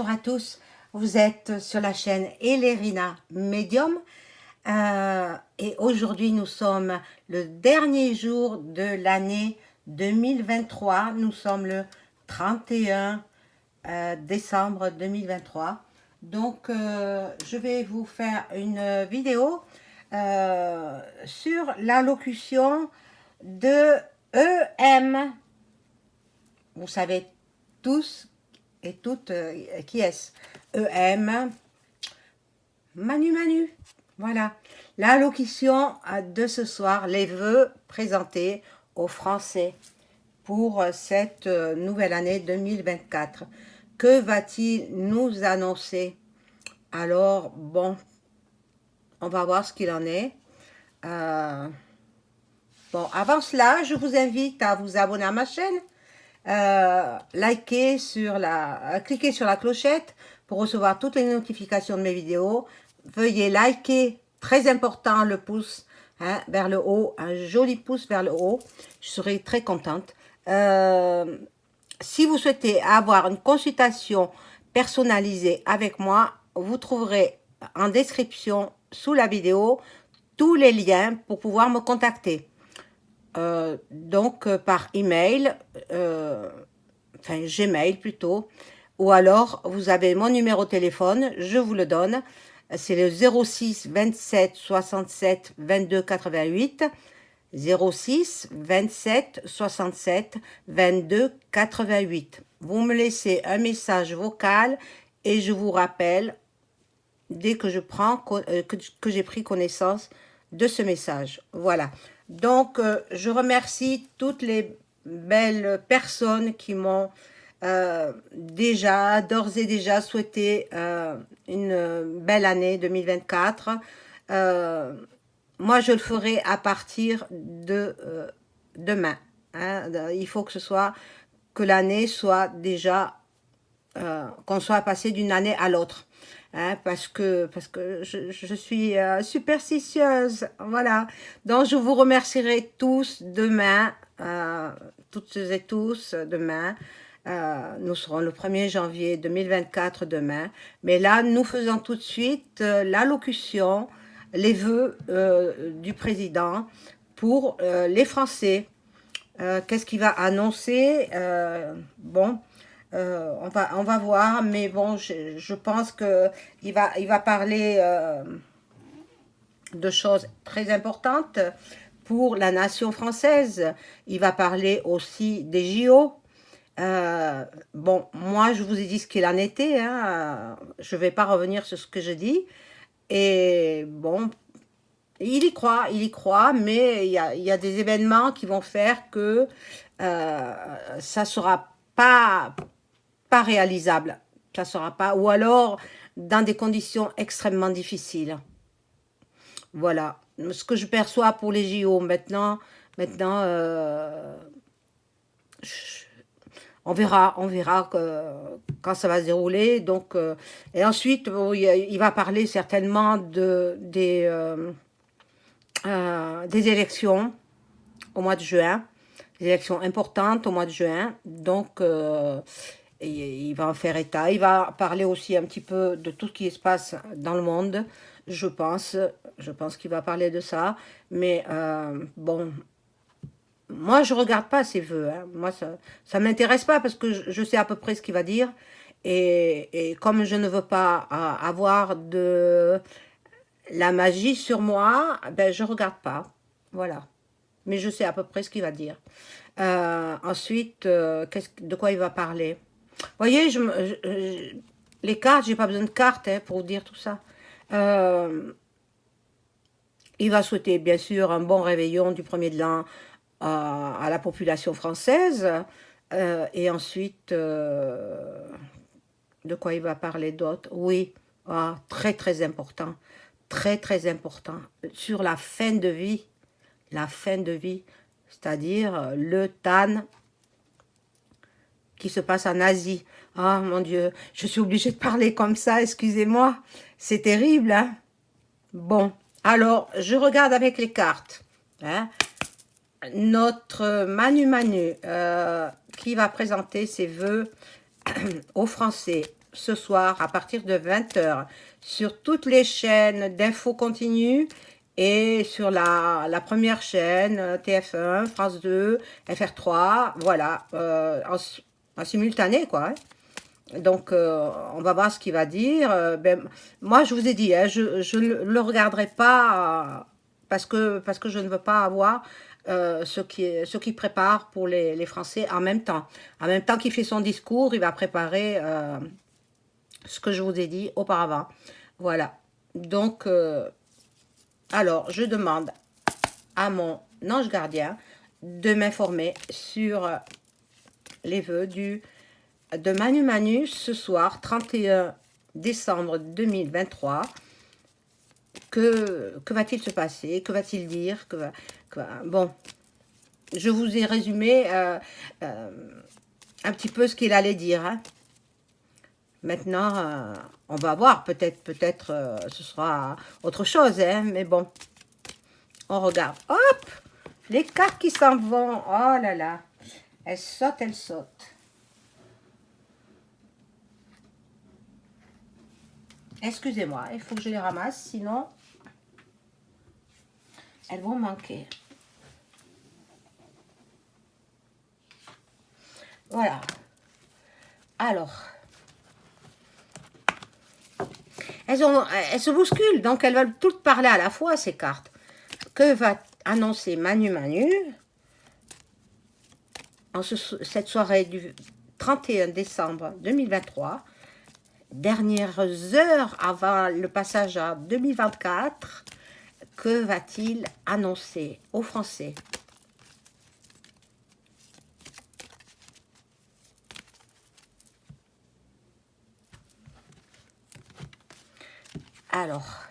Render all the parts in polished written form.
Bonjour à tous, vous êtes sur la chaîne Elérina Medium et aujourd'hui nous sommes le dernier jour de l'année 2023, nous sommes le 31 décembre 2023. Donc je vais vous faire une vidéo sur l'allocution de EM. Vous savez tous et toutes qui est-ce? EM, Manu Manu. Voilà, l'allocution de ce soir, les vœux présentés aux Français pour cette nouvelle année 2024. Que va-t-il nous annoncer? Alors, bon, on va voir ce qu'il en est. Bon, avant cela, je vous invite à vous abonner à ma chaîne, cliquez sur la clochette pour recevoir toutes les notifications de mes vidéos. Veuillez liker, très important, le pouce vers le haut, un joli pouce vers le haut. Je serai très contente. Si vous souhaitez avoir une consultation personnalisée avec moi, vous trouverez en description sous la vidéo tous les liens pour pouvoir me contacter. Donc par email, enfin Gmail plutôt, ou alors vous avez mon numéro de téléphone, je vous le donne, c'est le 06 27 67 22 88, 06 27 67 22 88. Vous me laissez un message vocal et je vous rappelle dès que que j'ai pris connaissance de ce message. Voilà. Donc, je remercie toutes les belles personnes qui m'ont d'ores et déjà souhaité une belle année 2024. Moi, je le ferai à partir de demain. Il faut que l'année soit déjà, qu'on soit passé d'une année à l'autre. Parce que je suis superstitieuse, voilà. Donc je vous remercierai tous demain, toutes et tous demain. Nous serons le 1er janvier 2024 demain. Mais là, nous faisons tout de suite l'allocution, les vœux du président pour les Français. Qu'est-ce qu'il va annoncer? Bon. On va voir, mais bon, je pense qu'il va parler de choses très importantes pour la nation française. Il va parler aussi des JO. Bon, moi, je vous ai dit ce qu'il en était. Je ne vais pas revenir sur ce que je dis. Et bon, il y croit, mais il y a des événements qui vont faire que ça ne sera pas réalisable, ça sera pas, ou alors dans des conditions extrêmement difficiles. Voilà, ce que je perçois pour les JO maintenant, on verra quand ça va se dérouler. Donc, et ensuite, bon, il va parler certainement des élections au mois de juin, des élections importantes au mois de juin. Donc, et il va en faire état. Il va parler aussi un petit peu de tout ce qui se passe dans le monde, je pense. Je pense qu'il va parler de ça. Mais bon, moi, je ne regarde pas ses vœux. Moi, ça ne m'intéresse pas parce que je sais à peu près ce qu'il va dire. Et comme je ne veux pas avoir de la magie sur moi, ben, je ne regarde pas. Voilà. Mais je sais à peu près ce qu'il va dire. Ensuite, de quoi il va parler? Vous voyez, les cartes, j'ai pas besoin de cartes pour vous dire tout ça. Il va souhaiter, bien sûr, un bon réveillon du 1er de l'an à la population française. Et ensuite, de quoi il va parler d'autre? Oui, très, très important. Très, très important. Sur la fin de vie. La fin de vie. C'est-à-dire le TAN qui se passe en Asie. Ah, mon Dieu, je suis obligée de parler comme ça, excusez-moi. C'est terrible, hein? Bon, alors, je regarde avec les cartes. Notre Manu Manu, qui va présenter ses vœux aux Français. ce soir à partir de 20 h sur toutes les chaînes d'infos continues et sur la première chaîne, TF1, France 2, FR3, voilà, en simultané, quoi. Hein. Donc, on va voir ce qu'il va dire. Ben, moi, je vous ai dit, hein, je ne le regarderai pas parce que je ne veux pas avoir ce qu'il prépare pour les Français en même temps. En même temps qu'il fait son discours, il va préparer ce que je vous ai dit auparavant. Voilà. Donc, alors, je demande à mon ange gardien de m'informer sur les vœux de Manu Manu ce soir, 31 décembre 2023. Que va-t-il se passer? Que va-t-il dire? Bon, je vous ai résumé un petit peu ce qu'il allait dire. Hein. Maintenant, on va voir. Peut-être ce sera autre chose. Hein, mais bon, on regarde. Hop! Les cartes qui s'en vont. Oh là là. Elles sautent, elles sautent. Excusez-moi, il faut que je les ramasse, sinon elles vont manquer. Voilà. Alors, elles se bousculent, donc elles veulent toutes parler à la fois, ces cartes. Que va annoncer Manu Manu en cette soirée du 31 décembre 2023, dernières heures avant le passage à 2024, que va-t-il annoncer aux Français? Alors,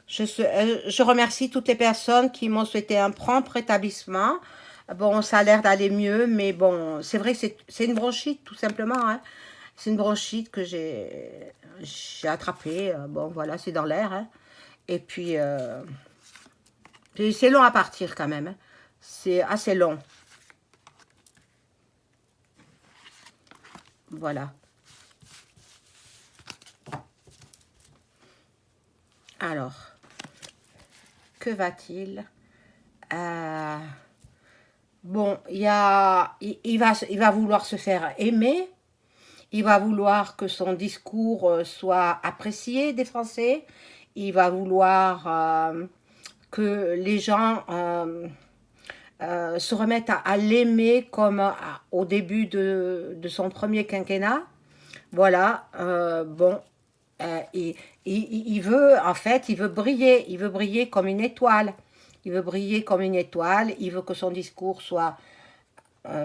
je remercie toutes les personnes qui m'ont souhaité un prompt rétablissement. Bon, ça a l'air d'aller mieux, mais bon, c'est vrai que c'est une bronchite, tout simplement. Hein. C'est une bronchite que j'ai attrapée. Bon, voilà, c'est dans l'air. Hein. Et puis, c'est long à partir quand même. Hein. C'est assez long. Voilà. Alors, que va-t-il Bon, il va vouloir se faire aimer. Il va vouloir que son discours soit apprécié des Français. Il va vouloir que les gens se remettent à l'aimer comme au début de son premier quinquennat. Voilà, bon, il veut, en fait, il veut briller comme une étoile. Il veut briller comme une étoile, il veut que son discours soit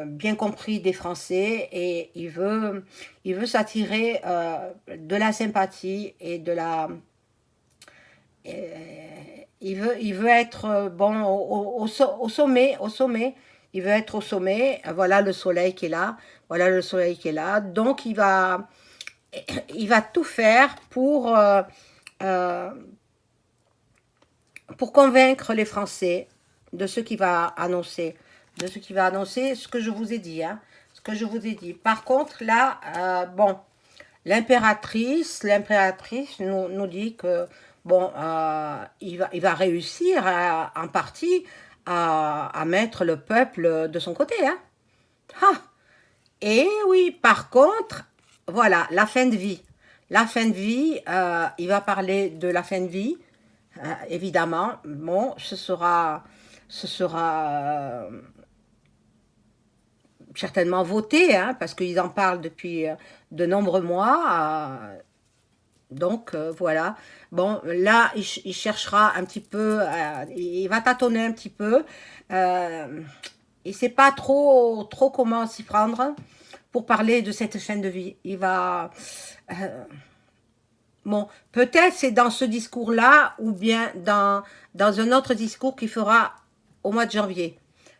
bien compris des Français et il veut s'attirer de la sympathie et de la... il veut être bon au sommet, au sommet. Il veut être au sommet. Voilà le soleil qui est là. Voilà le soleil qui est là. Donc il va tout faire euh, pour convaincre les Français de ce qu'il va annoncer. De ce qu'il va annoncer, ce que je vous ai dit. Hein, ce que je vous ai dit. Par contre, là, bon, l'impératrice nous dit que, bon, il va réussir en partie à mettre le peuple de son côté. Hein. Ah. Et oui, par contre, voilà, la fin de vie. La fin de vie, il va parler de la fin de vie, évidemment. Bon, ce sera certainement voté, hein, parce qu'ils en parlent depuis de nombreux mois. Donc, voilà. Bon, là, il cherchera un petit peu, il va tâtonner un petit peu. Il ne sait pas trop comment s'y prendre pour parler de cette fin de vie. Il va... bon, peut-être c'est dans ce discours-là ou bien dans un autre discours qu'il fera au mois de janvier.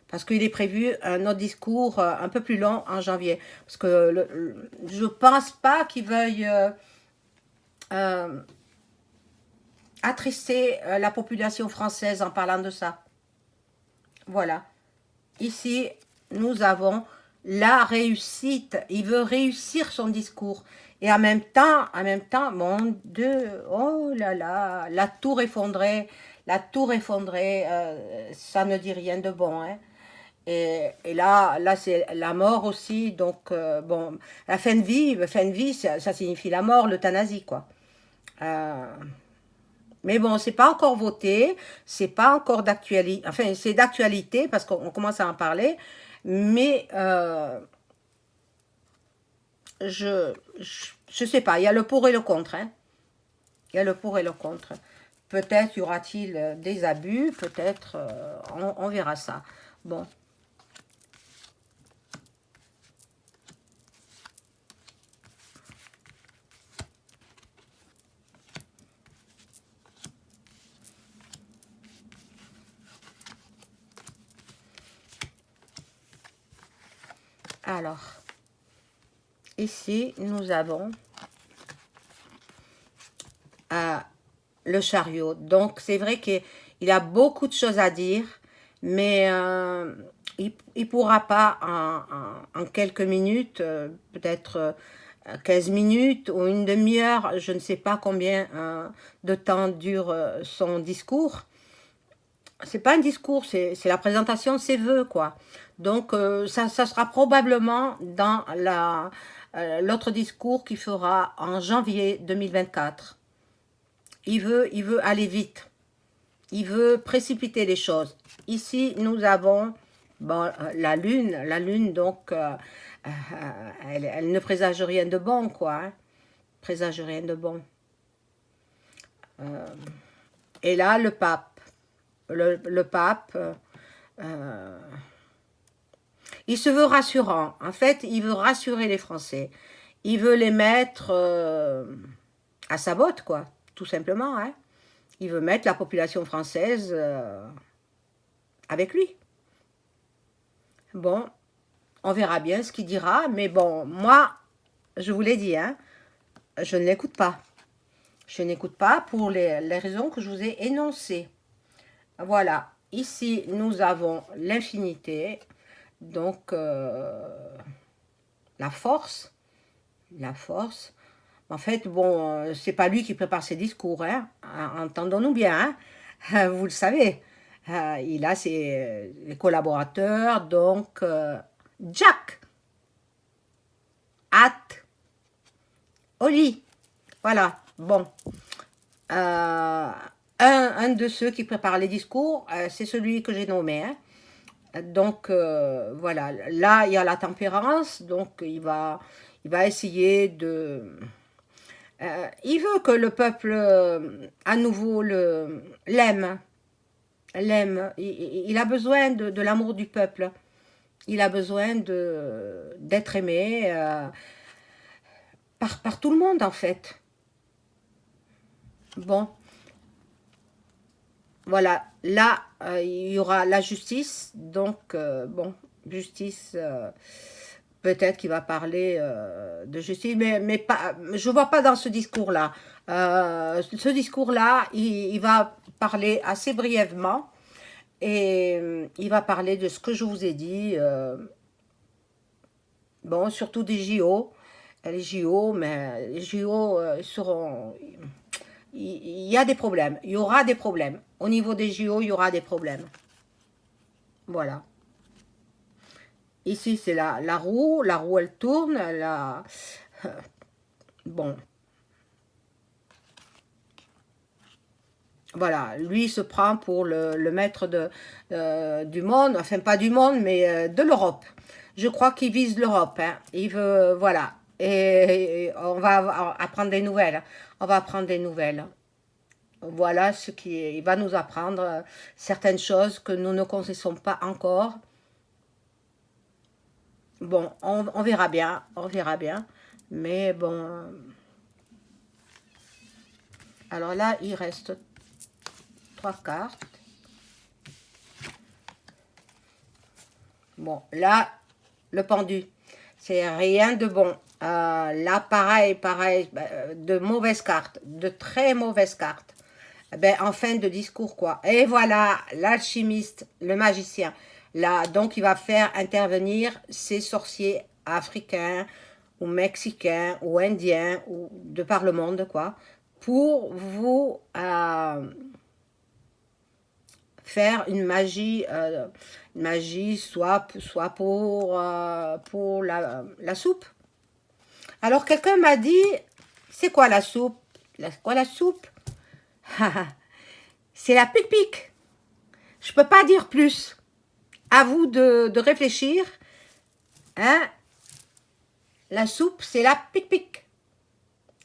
Parce qu'il est prévu un autre discours un peu plus long en janvier. Parce que je ne pense pas qu'il veuille euh, attrister la population française en parlant de ça. Voilà. Ici, nous avons la réussite. Il veut réussir son discours. Et en même temps, mon Dieu, oh là là, la tour effondrée, ça ne dit rien de bon, hein. Et là c'est la mort aussi, donc bon, la fin de vie, ça signifie la mort, l'euthanasie, quoi. Euh, mais bon, c'est pas encore voté, c'est pas encore d'actualité, enfin c'est d'actualité parce qu'on commence à en parler, mais je sais pas, il y a le pour et le contre, hein. Il y a le pour et le contre. Peut-être y aura-t-il des abus, peut-être on verra ça. Bon, alors, ici nous avons euh, le chariot. Donc c'est vrai qu'il a beaucoup de choses à dire, mais il ne pourra pas en quelques minutes, peut-être 15 minutes ou une demi-heure, je ne sais pas combien de temps dure son discours. C'est pas un discours, c'est la présentation de ses vœux, quoi. Donc ça sera probablement dans l'autre discours qu'il fera en janvier 2024. Il veut aller vite. Il veut précipiter les choses. Ici, nous avons bon, la lune donc, elle ne présage rien de bon, quoi. Hein. Présage rien de bon. Et là, le pape. Le pape, euh, il se veut rassurant. En fait, il veut rassurer les Français. Il veut les mettre à sa botte, quoi, tout simplement. Hein. Il veut mettre la population française avec lui. Bon, on verra bien ce qu'il dira, mais bon, moi, je vous l'ai dit, hein, je ne l'écoute pas. Je n'écoute pas pour les raisons que je vous ai énoncées. Voilà, ici, nous avons l'infinité, donc la force, la force. En fait, bon, c'est pas lui qui prépare ses discours, hein, entendons-nous bien, hein, vous le savez. Il a ses les collaborateurs, donc Jack, At, Oli, voilà, bon. Un de ceux qui préparent les discours, c'est celui que j'ai nommé, hein. Donc voilà, là il y a la tempérance, donc il va essayer de... il veut que le peuple à nouveau l'aime, l'aime. Il a besoin de l'amour du peuple. Il a besoin d'être aimé par tout le monde en fait. Bon, voilà, là il y aura la justice, donc bon, justice, peut-être qu'il va parler de justice, mais pas, je ne vois pas dans ce discours-là. Ce discours-là, il va parler assez brièvement et il va parler de ce que je vous ai dit, bon, surtout des JO. Les JO, mais les JO seront... Il y a des problèmes, il y aura des problèmes. Au niveau des JO, il y aura des problèmes. Voilà. Ici, c'est la roue elle tourne, bon, voilà, lui il se prend pour le maître du monde, enfin pas du monde, mais de l'Europe. Je crois qu'il vise l'Europe, hein. Il veut, voilà. Et on va apprendre des nouvelles. On va apprendre des nouvelles. Voilà ce qui il va nous apprendre certaines choses que nous ne connaissons pas encore. Bon, on verra bien, on verra bien. Mais bon, alors là, il reste trois cartes. Bon, là, le pendu. C'est rien de bon. Là, pareil, de mauvaises cartes, de très mauvaises cartes. Ben, en fin de discours, quoi. Et voilà, l'alchimiste, le magicien. Là, donc, il va faire intervenir ces sorciers africains ou mexicains ou indiens ou de par le monde, quoi, pour vous faire une magie soit pour la soupe. Alors, quelqu'un m'a dit, c'est quoi la soupe? Quoi la soupe? C'est la pique-pique. Je peux pas dire plus. À vous de réfléchir. Hein? La soupe, c'est la pique-pique.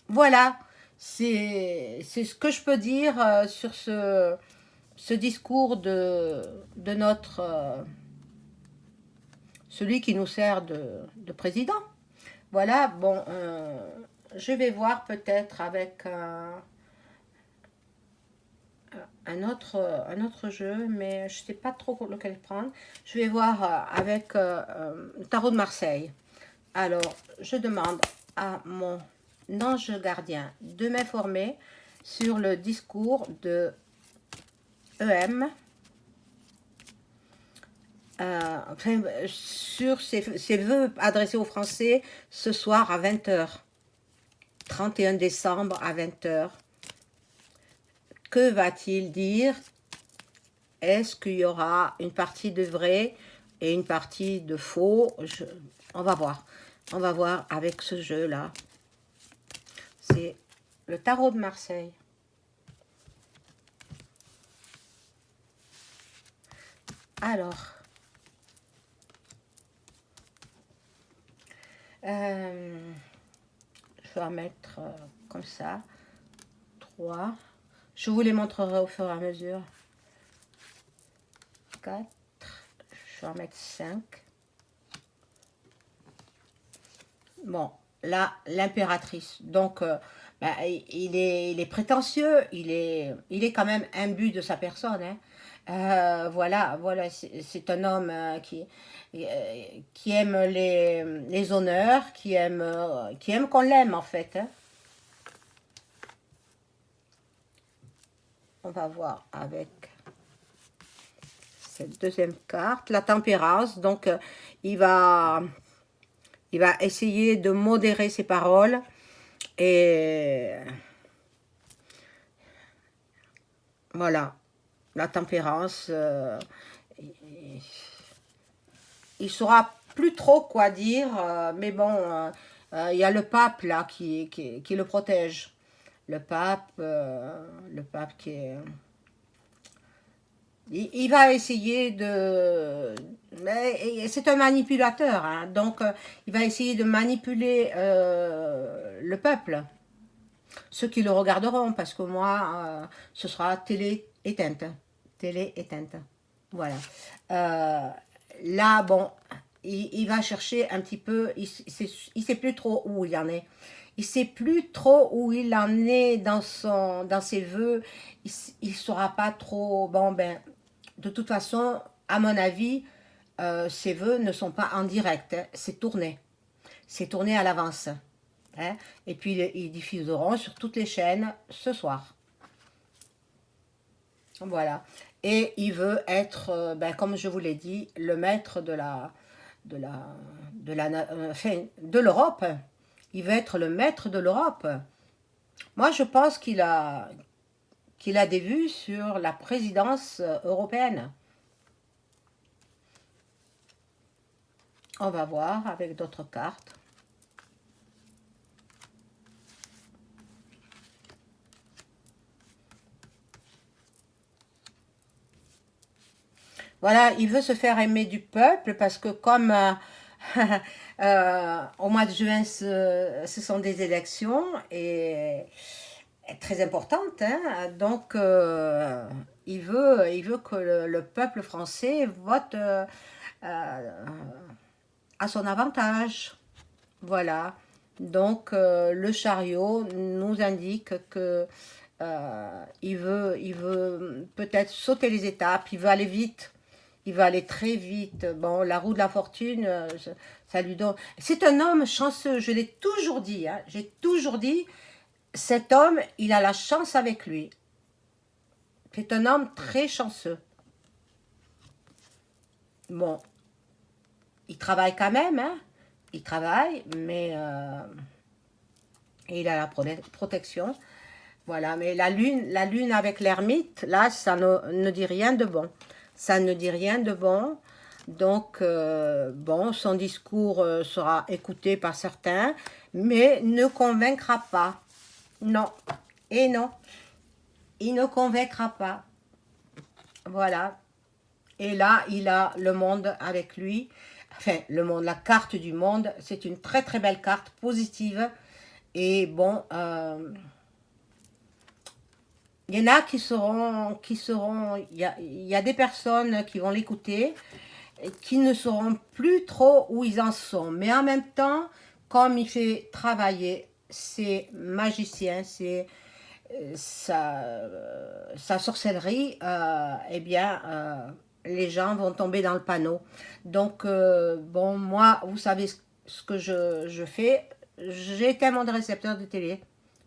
Voilà. C'est ce que je peux dire sur ce discours de notre celui qui nous sert de président. Voilà, bon, je vais voir peut-être avec un autre jeu, mais je ne sais pas trop lequel prendre. Je vais voir avec le tarot de Marseille. Alors, je demande à mon ange gardien de m'informer sur le discours de EM, enfin, sur ses vœux adressés aux Français ce soir à 20h. 31 décembre à 20h. Que va-t-il dire? Est-ce qu'il y aura une partie de vrai et une partie de faux? On va voir. On va voir avec ce jeu-là. C'est le tarot de Marseille. Alors, je vais en mettre comme ça. 3. Je vous les montrerai au fur et à mesure. 4. Je vais en mettre 5. Bon, là, l'impératrice. Donc, il est prétentieux, il est quand même imbu de sa personne. Hein. Voilà, c'est un homme qui aime les honneurs, qui aime qu'on l'aime en fait. Hein. On va voir avec cette deuxième carte, la tempérance. Donc, il va essayer de modérer ses paroles et voilà, la tempérance. Il saura plus trop quoi dire, mais bon, il y a le pape là qui le protège. Le pape qui est... Il va essayer de... C'est un manipulateur, hein, donc il va essayer de manipuler le peuple. Ceux qui le regarderont, parce que moi, ce sera télé éteinte. Télé éteinte. Voilà. Là, bon, il va chercher un petit peu, il sait plus trop où il en est. Il sait plus trop où il en est dans ses vœux. Il saura pas trop. Bon, ben, de toute façon, à mon avis, ses vœux ne sont pas en direct. Hein, c'est tourné. C'est tourné à l'avance. Hein, et puis, ils diffuseront sur toutes les chaînes ce soir. Voilà. Et il veut être, ben, comme je vous l'ai dit, le maître enfin, de l'Europe. Il veut être le maître de l'Europe. Moi, je pense qu'il a des vues sur la présidence européenne. On va voir avec d'autres cartes. Voilà, il veut se faire aimer du peuple parce que comme au mois de juin, ce sont des élections et très importantes, hein, donc il veut que le peuple français vote à son avantage. Voilà. Donc le chariot nous indique que il veut peut-être sauter les étapes, il veut aller vite. il va aller très vite. Bon, la roue de la fortune, ça lui donne... C'est un homme chanceux, je l'ai toujours dit, hein, j'ai toujours dit, cet homme, il a la chance avec lui. C'est un homme très chanceux. Bon, il travaille quand même, hein, il travaille, mais il a la protection. Voilà, mais la lune avec l'ermite, là, ça ne dit rien de bon. Ça ne dit rien de bon. Donc, bon, son discours sera écouté par certains, mais ne convaincra pas. Non, et non, il ne convaincra pas. Voilà. Et là, il a le monde avec lui. Enfin, le monde, la carte du monde, c'est une très très belle carte, positive. Et bon, il y en a il y a des personnes qui vont l'écouter, qui ne sauront plus trop où ils en sont. Mais en même temps, comme il fait travailler ses magiciens, sa sorcellerie, eh bien, les gens vont tomber dans le panneau. Donc, bon, moi, vous savez ce que je fais. J'ai été un monde récepteur de télé.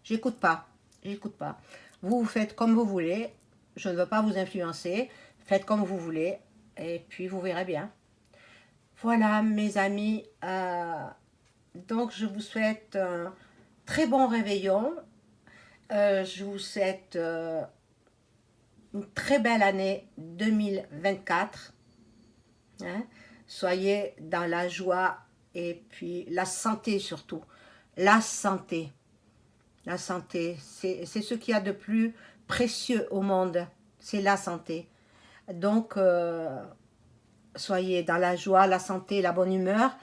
J'écoute pas. J'écoute pas. Vous faites comme vous voulez. Je ne veux pas vous influencer. Faites comme vous voulez. Et puis, vous verrez bien. Voilà, mes amis. Donc, je vous souhaite un très bon réveillon. Je vous souhaite une très belle année 2024. Hein. Soyez dans la joie et puis la santé surtout. La santé. La santé, c'est ce qu'il y a de plus précieux au monde. C'est la santé. Donc, soyez dans la joie, la santé, la bonne humeur.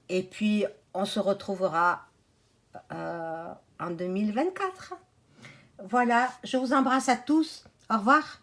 Et puis, on se retrouvera en 2024. Voilà, je vous embrasse à tous. Au revoir.